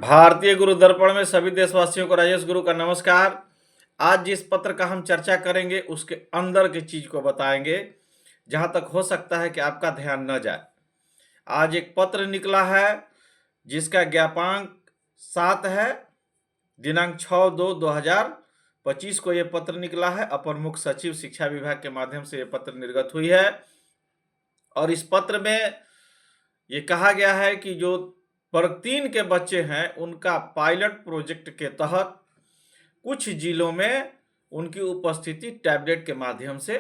भारतीय गुरु दर्पण में सभी देशवासियों को राजेश गुरु का नमस्कार। आज जिस पत्र का हम चर्चा करेंगे उसके अंदर की चीज को बताएंगे, जहां तक हो सकता है कि आपका ध्यान न जाए। आज एक पत्र निकला है जिसका ज्ञापांक 7 है। दिनांक 6/2/2025 को यह पत्र निकला है। अपर मुख्य सचिव शिक्षा विभाग के माध्यम से यह पत्र निर्गत हुई है और इस पत्र में ये कहा गया है कि जो वर्ग 3 के बच्चे हैं उनका पायलट प्रोजेक्ट के तहत कुछ जिलों में उनकी उपस्थिति टैबलेट के माध्यम से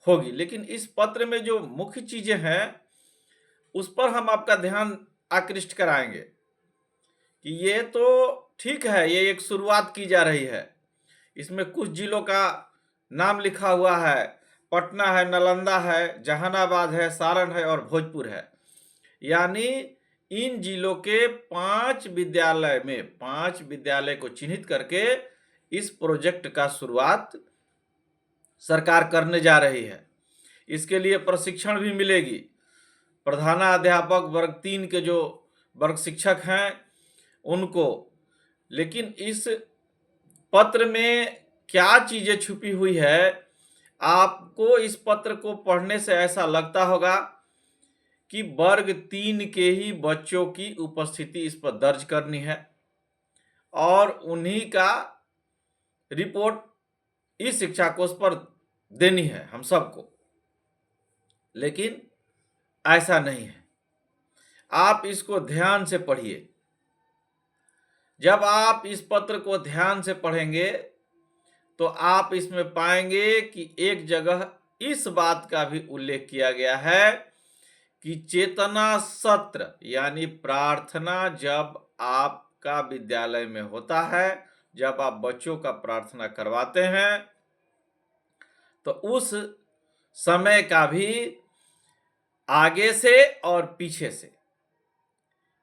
होगी। लेकिन इस पत्र में जो मुख्य चीजें हैं उस पर हम आपका ध्यान आकृष्ट कराएंगे कि ये तो ठीक है, ये एक शुरुआत की जा रही है। इसमें कुछ जिलों का नाम लिखा हुआ है, पटना है, नालंदा है, जहानाबाद है, सारण है और भोजपुर है। यानी इन जिलों के 5 विद्यालय को चिन्हित करके इस प्रोजेक्ट का शुरुआत सरकार करने जा रही है। इसके लिए प्रशिक्षण भी मिलेगी। प्रधानाध्यापक वर्ग 3 के जो वर्ग शिक्षक हैं उनको। लेकिन इस पत्र में क्या चीजें छुपी हुई है, आपको इस पत्र को पढ़ने से ऐसा लगता होगा कि वर्ग 3 के ही बच्चों की उपस्थिति इस पर दर्ज करनी है और उन्हीं का रिपोर्ट इस शिक्षा कोष पर देनी है हम सबको। लेकिन ऐसा नहीं है। आप इसको ध्यान से पढ़िए। जब आप इस पत्र को ध्यान से पढ़ेंगे तो आप इसमें पाएंगे कि एक जगह इस बात का भी उल्लेख किया गया है कि चेतना सत्र यानी प्रार्थना जब आपका विद्यालय में होता है, जब आप बच्चों का प्रार्थना करवाते हैं, तो उस समय का भी आगे से और पीछे से,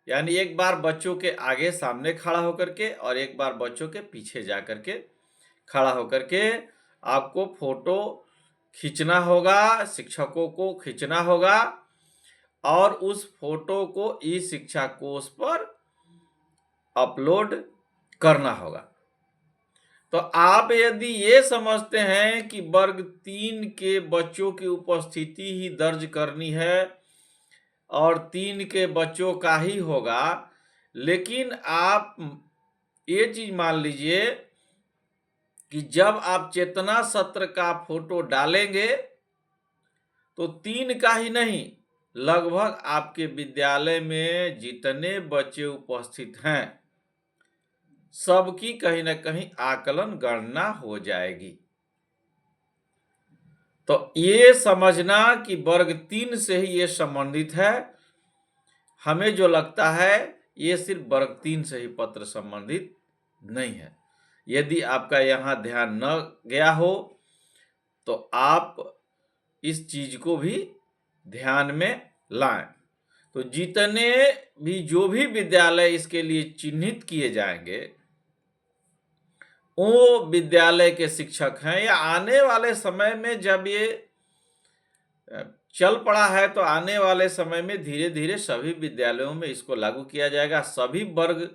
यानी एक बार बच्चों के आगे सामने खड़ा होकर के और एक बार बच्चों के पीछे जा करके खड़ा होकर के आपको फोटो खींचना होगा, शिक्षकों को खींचना होगा और उस फोटो को ई शिक्षा कोष पर अपलोड करना होगा। तो आप यदि ये समझते हैं कि वर्ग 3 के बच्चों की उपस्थिति ही दर्ज करनी है और 3 के बच्चों का ही होगा, लेकिन आप ये चीज मान लीजिए कि जब आप चेतना सत्र का फोटो डालेंगे तो 3 का ही नहीं, लगभग आपके विद्यालय में जितने बच्चे उपस्थित हैं सबकी कहीं ना कहीं आकलन गणना हो जाएगी। तो ये समझना कि वर्ग 3 से ही ये संबंधित है, हमें जो लगता है ये सिर्फ वर्ग 3 से ही पत्र संबंधित नहीं है। यदि आपका यहाँ ध्यान न गया हो तो आप इस चीज को भी ध्यान में लाएं। तो जितने भी जो भी विद्यालय इसके लिए चिन्हित किए जाएंगे वो विद्यालय के शिक्षक हैं, या आने वाले समय में जब ये चल पड़ा है तो आने वाले समय में धीरे धीरे सभी विद्यालयों में इसको लागू किया जाएगा। सभी वर्ग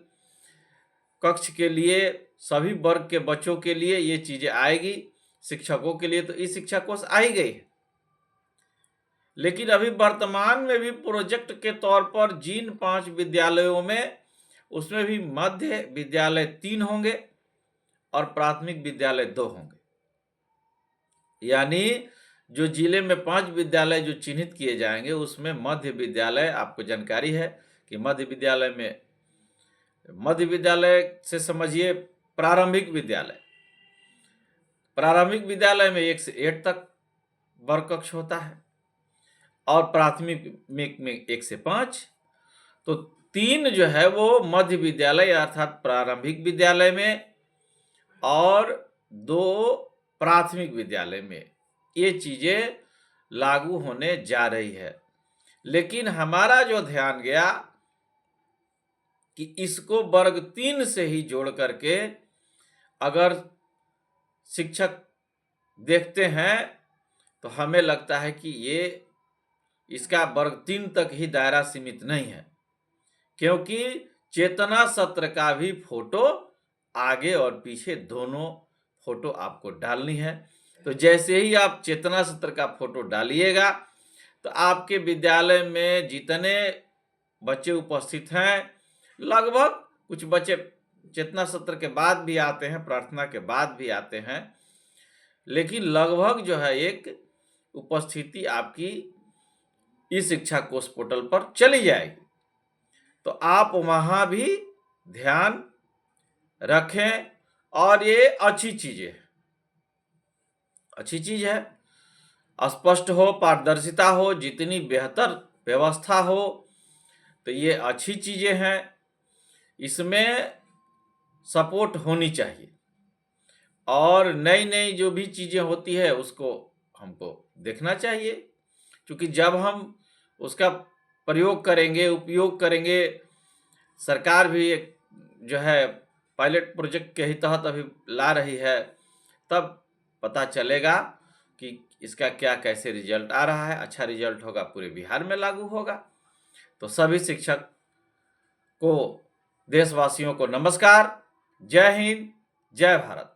कक्ष के लिए, सभी वर्ग के बच्चों के लिए ये चीजें आएगी। शिक्षकों के लिए तो इस शिक्षा कोष आ ही गई है, लेकिन अभी वर्तमान में भी प्रोजेक्ट के तौर पर जिन 5 विद्यालयों में, उसमें भी मध्य विद्यालय 3 होंगे और प्राथमिक विद्यालय 2 होंगे। यानी जो जिले में 5 विद्यालय जो चिन्हित किए जाएंगे उसमें मध्य विद्यालय, आपको जानकारी है कि मध्य विद्यालय से समझिए प्रारंभिक विद्यालय। प्रारंभिक विद्यालय में 1 से 8 तक वर्ग कक्ष होता है और प्राथमिक में 1 से 5। तो 3 जो है वो मध्य विद्यालय अर्थात प्रारंभिक विद्यालय में और 2 प्राथमिक विद्यालय में ये चीजें लागू होने जा रही है। लेकिन हमारा जो ध्यान गया कि इसको वर्ग 3 से ही जोड़ करके अगर शिक्षक देखते हैं तो हमें लगता है कि ये इसका वर्ग 3 तक ही दायरा सीमित नहीं है, क्योंकि चेतना सत्र का भी फोटो आगे और पीछे दोनों फोटो आपको डालनी है। तो जैसे ही आप चेतना सत्र का फोटो डालिएगा तो आपके विद्यालय में जितने बच्चे उपस्थित हैं, लगभग कुछ बच्चे चेतना सत्र के बाद भी आते हैं, प्रार्थना के बाद भी आते हैं, लेकिन लगभग जो है एक उपस्थिति आपकी ई शिक्षा कोष पोर्टल पर चली जाएगी। तो आप वहां भी ध्यान रखें और ये अच्छी चीजें है, अच्छी चीज है। स्पष्ट हो, पारदर्शिता हो, जितनी बेहतर व्यवस्था हो तो ये अच्छी चीजें हैं, इसमें सपोर्ट होनी चाहिए। और नई नई जो भी चीजें होती है उसको हमको देखना चाहिए, क्योंकि जब हम उसका प्रयोग करेंगे, उपयोग करेंगे, सरकार भी एक जो है पायलट प्रोजेक्ट के ही तहत अभी ला रही है, तब पता चलेगा कि इसका क्या कैसे रिजल्ट आ रहा है। अच्छा रिजल्ट होगा पूरे बिहार में लागू होगा। तो सभी शिक्षक को, देशवासियों को नमस्कार। जय हिंद, जय भारत।